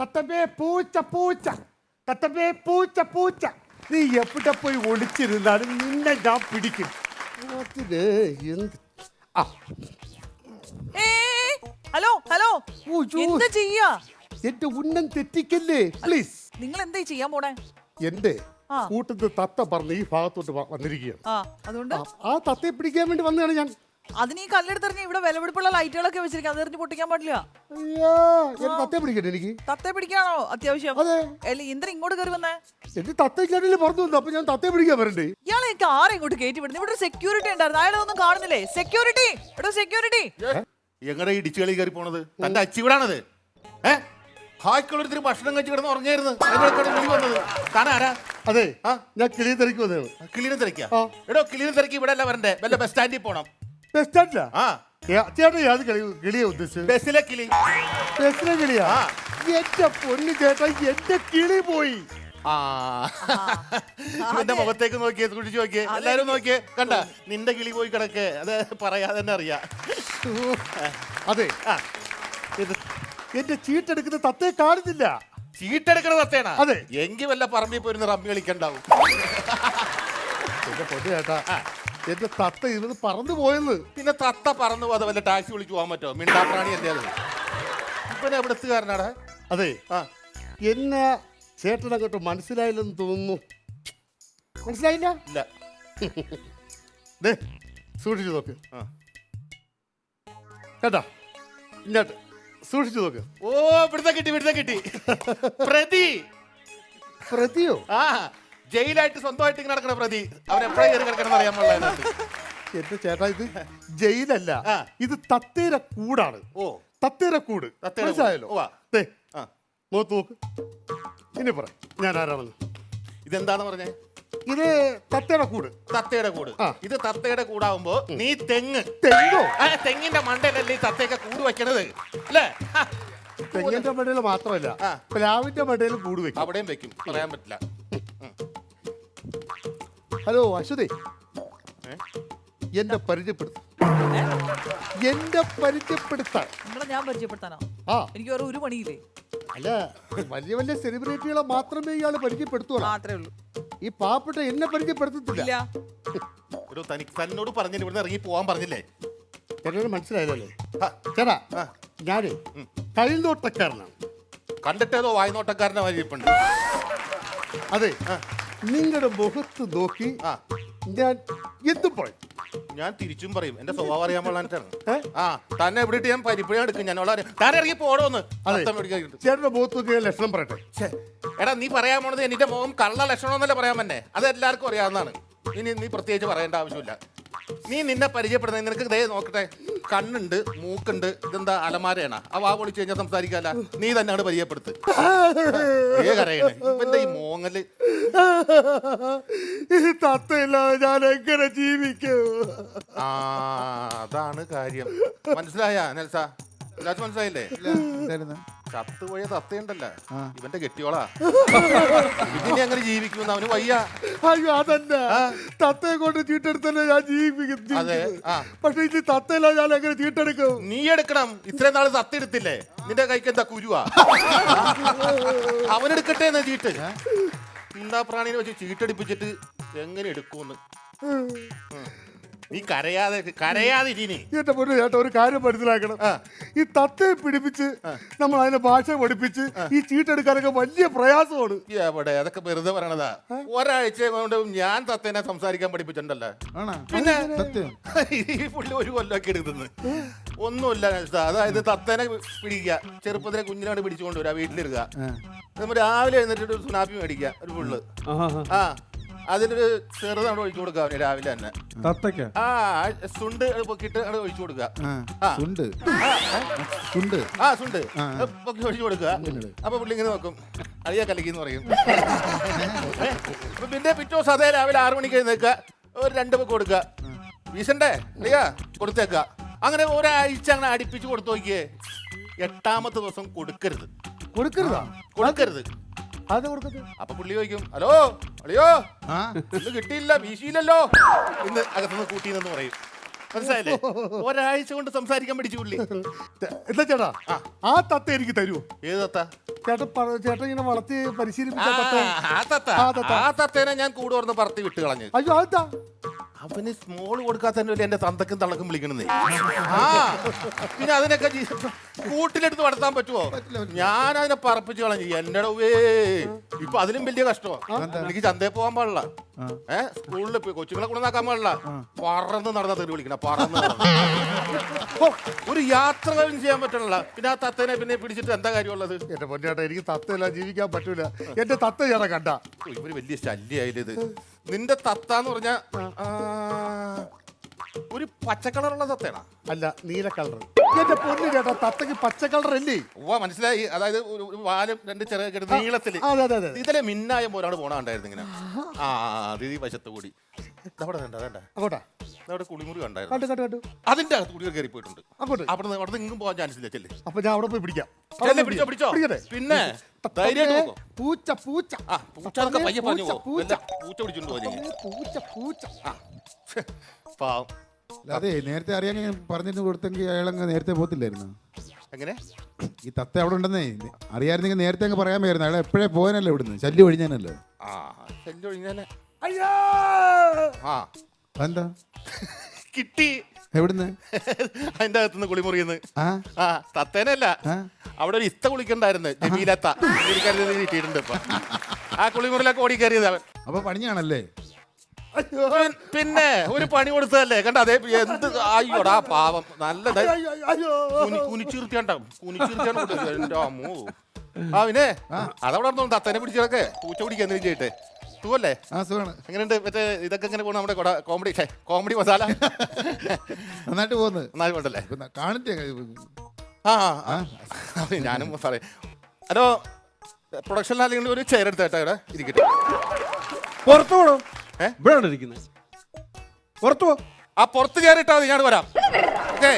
തത്തമ്മേ പൂച്ച പൂച്ച, തത്തമ്മേ പൂച്ച പൂച്ച, നീ എവിടെ പോയി ഒളിച്ചിരുന്നാലും നിന്നെ ഞാൻ പിടിക്കും. അതിന് എന്ത് ഹലോ ഹലോ, എന്താ ചെയ്യാ? എന്റെ ഉന്നം തെറ്റിക്കല്ലേ പ്ലീസ്. നിങ്ങൾ എന്താ ചെയ്യാൻ പോണേ? എന്റെ കൂട്ടത്തിൽ തത്ത പറഞ്ഞ് ഈ ഭാഗത്തോട്ട് വന്നിരിക്കുകയാണ്. അതുകൊണ്ട് ആ തത്തയെ പിടിക്കാൻ വേണ്ടി വന്നതാണ് ഞാൻ. അതിന് ഈ കല്ലെടുത്തെറിഞ്ഞ് ഇവിടെ വിലപിടിപ്പുള്ള ലൈറ്റുകളൊക്കെ വെച്ചിരിക്കും, അതെറിഞ്ഞ് പൊട്ടിക്കാൻ പാടില്ല. അയ്യോ, തത്തയെ പിടിക്കട്ടെ എനിക്ക്. തത്തയെ പിടിക്കാണോ അത്യാവശ്യം? അതെ. എന്തിനാ ഇങ്ങോട്ട് കയറി വന്നേ? എന്റെ തത്തയ്ക്കാട്ടിൽ പറഞ്ഞു വന്നു, അപ്പൊ ഞാൻ തത്തയെ പിടിക്കാൻ വരണ്ടേ? ഇയാളെയൊക്കെ ആരെ ഇങ്ങോട്ട് കയറ്റി വിടുന്നു? ഇവിടെ സെക്യൂരിറ്റി ഉണ്ടായിരുന്നു, അയാളെ ഒന്നും കാണുന്നില്ലേ? സെക്യൂരിറ്റി, എടോ സെക്യൂരിറ്റി. എങ്ങനെ ഇടിച്ചു കളി കയറി പോണത്? തന്റെ അച്ചിവിടാണത്. ഹായ്ക്കുള്ളൊരു ഭക്ഷണം കഴിച്ച് കിടന്ന് ഉറങ്ങിയായിരുന്നു. വന്നത് താനാരാ? അതെ, ഞാൻ കിളിയെ തിരക്കി വന്നതാണ്. കിളിനെ തിരക്കിയ? എടോ, കിളിനെ തിരക്കി ഇവിടെ അല്ല വരണ്ടേ, വല്ല ബസ് സ്റ്റാൻഡിൽ പോണം. ബസ് സ്റ്റാൻഡിലാ? ചേട്ടാ ഏത് കിളിയെ ഉദ്ദേശിച്ചത്? ബസ്സിലെ കിളി. ബസ്സിലെ കിളിയാ? എന്റെ പൊന്നു ചേട്ടാ, എന്റെ കിളി പോയി. ഇവന്റെ മുഖത്തേക്ക് നോക്കിയേ, കുടിച്ചു നോക്കിയേ, എല്ലാരും നോക്കിയേ, കണ്ട നിന്റെ കിളി പോയി കിടക്കേ. അത് പറയാതെ തന്നെ അറിയാം. അതെ, എന്റെ ചീട്ടെടുക്കുന്ന തത്തയെ കാണുന്നില്ല. ചീട്ടെടുക്കണ തത്തേണ? അതെ. എങ്കിൽ വല്ല പറമ്പിൽ പോയിരുന്ന് റമ്മി കളിക്കണ്ടാവും. എന്റെ പൊന്നു ചേട്ടാ, എന്റെ തത്ത ഇരുന്ന് പറന്നു പോയെന്ന്. പിന്നെ തത്ത പറന്നു പോകാതെ വല്ല ടാക്സി വിളിച്ചു പോകാൻ പറ്റുമോ? മിണ്ടാപ്രാണി അല്ലേ അത്. ഇവനെ എവിടെത്തുകാരനാടാ? അതെ, എന്നെ ചേട്ടനങ്ങോട്ട് മനസ്സിലായില്ലെന്ന് തോന്നുന്നു. മനസ്സിലായില്ല? ഇല്ല. സൂക്ഷിച്ചു നോക്ക് കേട്ടാ, ഇങ്ങോട്ട് സൂക്ഷിച്ചു നോക്ക്. ഓ, ഇവിടുത്തെ കിട്ടി. പ്രതി. പ്രതിയോ? ജയിലായിട്ട് സ്വന്തമായിട്ട് ഇങ്ങനെ നടക്കണ പ്രതി. അവരെപ്പോഴും കയറി കിടക്കണം അറിയാൻ പാടില്ല. എന്റെ ചേട്ടാ, ഇത് ജയിലല്ല, ഇത് തത്തേര കൂടാണ്. ഓ, തത്തേര കൂട്. മനസ്സിലായല്ലോ? നോക്ക് നോക്ക്, ഇനി പറ ഞാൻ ആരാണെന്ന്. ഇതെന്താന്ന് പറഞ്ഞേ? ഇത് തത്തയുടെ കൂട്. തത്തയുടെ കൂട്. ഇത് തത്തയുടെ കൂടാവുമ്പോ നീ തെങ്ങോ? തെങ്ങിന്റെ മണ്ടയിലല്ലേ ഈ തത്തയൊക്കെ കൂട് വെക്കണത് അല്ലേ? തെങ്ങിന്റെ മണ്ടയിൽ മാത്രമല്ല, പ്ലാവിന്റെ മണ്ടയിലും കൂട് വെക്കും. അവിടെയും വെക്കും, പറയാൻ പറ്റില്ല. ഹലോ അശ്വതി, എന്റെ പരിചയപ്പെടുത്താൻ. നമ്മളെ ഞാൻ പരിചയപ്പെടുത്താനോ? എനിക്ക് വേറെ ഒരു പണിയില്ലേ? അല്ല, വലിയ വലിയ സെലിബ്രിറ്റികളെ മാത്രമേ ഇയാള് പരിചയപ്പെടുത്തുള്ളൂ. മാത്രമേ ഉള്ളൂ. ഈ പാവപ്പെട്ട എന്നെ പരിചയപ്പെടുത്തത്തില്ല. ഒരു തന്നോട് പറഞ്ഞില്ല, ഇവിടുന്ന് ഇറങ്ങി പോവാൻ പറഞ്ഞില്ലേ? എന്നോട് മനസ്സിലായതല്ലേ ചേട്ടാ? ഞാന് കൈനോട്ടക്കാരനാണ്. കണ്ടിട്ടേതോ വായ്നോട്ടക്കാരനെ പരിചയപ്പെടുന്നുണ്ട്. അതെ, നിങ്ങളുടെ മുഖത്ത് നോക്കി ഞാൻ എന്തും പറയും. ഞാൻ തിരിച്ചും പറയും. എന്റെ സ്വഭാവം അറിയാൻ പാടില്ലാണ്. തന്നെ എവിടെ ഞാൻ പരിപ്പഴ എടുക്കും. ഞാൻ താൻ ഇറങ്ങി പോടോന്ന്. ചേട്ടന്റെ മുഖത്ത് നോക്കി ലക്ഷണം പറയട്ടെ. എടാ, നീ പറയാൻ പോണത് എന്റെ മുഖം കള്ള ലക്ഷണം എന്നല്ലേ പറയാൻ തന്നെ. അത് എല്ലാവർക്കും അറിയാവുന്നതാണ്. ഇനി നീ പ്രത്യേകിച്ച് പറയേണ്ട ആവശ്യമില്ല. നീ നിന്നെ പരിചയപ്പെടുന്നത് നിനക്ക് ദേ നോക്കട്ടെ, കണ്ണുണ്ട്, മൂക്കുണ്ട്. ഇതെന്താ അലമാരയാണ്? ആ വാ പൊളിച്ച് കഴിഞ്ഞാൽ സംസാരിക്കാല്ല. നീ തന്നെയാണ് പരിചയപ്പെടുത്ത്. ഇവന്റെ ഈ മോങ്ങല്. തത്തയില്ലാതെ ഞാൻ എങ്ങനെ ജീവിക്കും? അതാണ് കാര്യം. മനസ്സിലായ നെൽസ? മനസ്സിലായില്ലേ? ചത്തുപോയ തത്തയുണ്ടല്ല, ഇവന്റെ കെട്ടിയോളാ. ഇതിനെ അങ്ങനെ ജീവിക്കുമെന്ന് അവന് വയ്യ. അയ്യോ, അതന്നെ, തത്തയെ കൊണ്ട് ചീട്ടെടുത്തല്ലേ ഞാൻ ജീവിക്കും. പക്ഷെ ഇത് തത്തയില്ല, ഞാൻ എങ്ങനെ ചീട്ടെടുക്കും? നീ എടുക്കണം. ഇത്രയും നാള് തത്ത എടുത്തില്ലേ? നിന്റെ കൈക്ക് എന്താ കുരുവാ? അവനെടുക്കട്ടെ എന്നാ ചീട്ട്. എന്താ പ്രാണിനെ വെച്ച് ചീട്ടടിപ്പിച്ചിട്ട് എങ്ങനെ എടുക്കൂന്ന്? നീ കരയാതെ ഇനി. എന്റെ പൊന്നു ചേട്ടാ, ഒരു കാര്യം മനസ്സിലാക്കണം. ഈ തത്തയെ പിടിപ്പിച്ച് നമ്മൾ അതിന്റെ ഭാഷ പഠിപ്പിച്ച് ഈ ചീട്ടെടുക്കാനൊക്കെ വലിയ പ്രയാസമാണ്. എവിടെ? അതൊക്കെ വെറുതെ പറയണതാ. ഒരാഴ്ച കൊണ്ട് ഞാൻ തത്തേനെ സംസാരിക്കാൻ പഠിപ്പിച്ചിട്ടുണ്ടല്ലോ. പിന്നെ ഈ പുള്ളി ഒരു കൊല്ലമൊക്കെ എടുക്കുന്നത് ഒന്നുമില്ല. അതായത് തത്തേനെ പിടിക്കുക, ചെറുപ്പത്തിലെ കുഞ്ഞിനോട് പിടിച്ചുകൊണ്ടുവരാ, വീട്ടിലിരുക, നമ്മൾ രാവിലെ എഴുന്നേറ്റിട്ട് സുനാപ്പി മേടിക്കുക, ഒരു ഫുള്ള്. അതിലൊരു ചെറുതാണ് ഒഴിച്ചു കൊടുക്കുക അവന് രാവിലെ തന്നെ. സുണ്ട് പൊക്കിട്ട് ഒഴിച്ചു കൊടുക്കുക. സുണ്ട് പൊക്കി ഒഴിച്ചു കൊടുക്കുക. അപ്പൊ പുള്ളി ഇങ്ങനെ നോക്കും, അളിയാ കലക്കിന്ന് പറയും. പിന്നെ പിറ്റേ ദിവസം അതേ രാവിലെ 6 മണിക്ക് എഴുന്നേക്കുക, ഒരു 2 പൊക്ക് കൊടുക്കുക. വീശണ്ടേ അളിയാ, കൊടുത്തേക്ക. അങ്ങനെ ഒരാഴ്ച അങ്ങനെ അടുപ്പിച്ച് കൊടുത്തു നോക്കിയേ. 8ാമത്തെ ദിവസം കൊടുക്കരുത്. അപ്പൊ പുള്ളി ചോദിക്കും, ഹലോ അളിയോ, ഇന്ന് കിട്ടിയില്ല, വീശിയില്ലല്ലോ, ഇന്ന് അകത്തുനിന്ന് കൂട്ടിയെന്ന് പറയും. മനസ്സിലായില്ലേ? ഒരാഴ്ച കൊണ്ട് സംസാരിക്കാൻ പഠിച്ചു പുള്ളി. എന്താ ചേട്ടാ ആ തത്ത എനിക്ക് തരുമോ? ഏത് തത്ത? ചേട്ടൻ ഇങ്ങനെ വളർത്തി പരിശീലിപ്പിച്ച തത്ത. ആ തത്തേനെ ഞാൻ കൂടെ ഓർന്ന് പറത്തി വിട്ട് കളഞ്ഞു. അയ്യോ അതെന്താ? അവന് സ്മോൾ കൊടുക്കാത്തന്നെ എന്റെ തന്തക്കും തള്ളക്കും വിളിക്കണമെന്നേ. ആ പിന്നെ അതിനൊക്കെ കൂട്ടിലെടുത്ത് വളർത്താൻ പറ്റുമോ? ഞാൻ അതിനെ പറപ്പിച്ച് കളഞ്ഞു. എന്റെ ഇപ്പൊ അതിലും വലിയ കഷ്ടമാണ്. എനിക്ക് ചന്തയിൽ പോകാൻ പാടില്ല, സ്കൂളിൽ പോയി കൊച്ചുങ്ങളെ കൊണ്ടുവന്നാക്കാൻ പാടില്ല. പറന്ന് നടന്ന തെറി വിളിക്കണം, പറന്ന് ഒരു യാത്ര ചെയ്യാൻ പറ്റണില്ല. പിന്നെ ആ തത്തേനെ പിന്നെ പിടിച്ചിട്ട് എന്താ കാര്യമുള്ളത്? എന്റെ പൊന്നേട്ടാ എനിക്ക് തത്തയില്ല ജീവിക്കാൻ പറ്റൂല. എന്റെ തത്ത ചേട്ടാ കണ്ട ഇവര് വലിയ ശല്യായാലും ഇത്. നിന്റെ തത്താന്ന് പറഞ്ഞ ഒരു പച്ച കളറുള്ള തത്തയാണോ? അല്ല, നീല കളർ. എന്റെ പൊന്നു ചേട്ടാ തത്തക്ക് പച്ച കളർ അല്ലേ? മനസ്സിലായി. അതായത് ഒരു വാലും രണ്ട് ചെറിയ നീളത്തില് ഇതിലെ മിന്നായം പോലാണ് പോണണ്ടായിരുന്നു ഇങ്ങനെ. അത് ഈ വശത്ത് കൂടി അവിടെ കുളിമുറി കണ്ടായിരുന്നു. അതിന്റെ അകത്ത് കുടികൾ കയറി പോയിട്ടുണ്ട്. അവിടെ ഇങ്ങും പോകാൻ ചാൻസ് ഇല്ല. ചെല്ലേ, അപ്പൊ ഞാൻ അവിടെ പോയി പിടിക്കാം. പിടിച്ചോ. പിന്നെ ധൈര്യമായിട്ട് പൂച്ച പൂച്ച പൂച്ച പയ്യെ പറഞ്ഞു പൂച്ച പിടിച്ചോണ്ട് പൂച്ച പൂച്ച. പാവം. അതെ, നേരത്തെ അറിയാൻ പറഞ്ഞിട്ട് കൊടുത്തെങ്കിൽ അയാളങ്ങ് നേരത്തെ പോത്തില്ലായിരുന്നു. എങ്ങനെ? ഈ തത്ത അവിടെ ഉണ്ടെന്നേ അറിയാമായിരുന്നെങ്കിൽ നേരത്തെ അങ്ങ് പറയാൻ പറ്റുന്നു. അയാൾ എപ്പോഴേ പോകാനല്ലോ ഇവിടുന്ന്, ശല്യം ഒഴിഞ്ഞാനല്ലോ. ശല്യം ഒഴിഞ്ഞാനെ. അയ്യോ എന്താ കിട്ടി? എവിടുന്ന്? അതിന്റെ അകത്തുനിന്ന് കുളിമുറിയെന്ന്. തത്തേനല്ല, അവിടെ ഒരു ഇത്ത കുളിക്കണ്ടായിരുന്നു. ജമീലത്ത കിട്ടിയിട്ടുണ്ട് ഇപ്പൊ. ആ കുളിമുറിയിലൊക്കെ ഓടി കയറിയത് അവൻ. അപ്പൊ പണിയാണല്ലേ? പിന്നെ ഒരു പണി കൊടുത്തതല്ലേ കണ്ട. അതേ എന്ത് അയ്യോടാ പാവം. നല്ല കുനിച്ചിർത്തിയാണ്ടാവും. കുനിച്ചിർത്തിയാണ് എന്റെ അമ്മോ. പിന്നെ അതവിടെ നടന്നു. തത്തേനെ പിടിച്ചതൊക്കെ പൂച്ച പിടിക്കുക എന്തെങ്കിലും ചെയ്യട്ടെ. സുഖല്ലേ? എങ്ങനെയുണ്ട് മറ്റേ ഇതൊക്കെ എങ്ങനെ പോകണം? നമ്മുടെ കോമഡി മസാല നന്നായിട്ട് പോകുന്നത്. നന്നായി പോണ്ടല്ലേ? കാണിട്ടേ. ഞാനും സാറേ. ഹലോ, പ്രൊഡക്ഷൻ അല്ലെങ്കിൽ ഒരു ചെയർ എടുത്തേട്ടാ ഇവിടെ ഇരിക്കട്ടെ. പുറത്തു പോണോ? ഇവിടെ ഇരിക്കുന്നത് പുറത്തു പോ. ആ പുറത്ത് കയറിയിട്ടാ മതി, ഞാൻ വരാം. ഓക്കേ.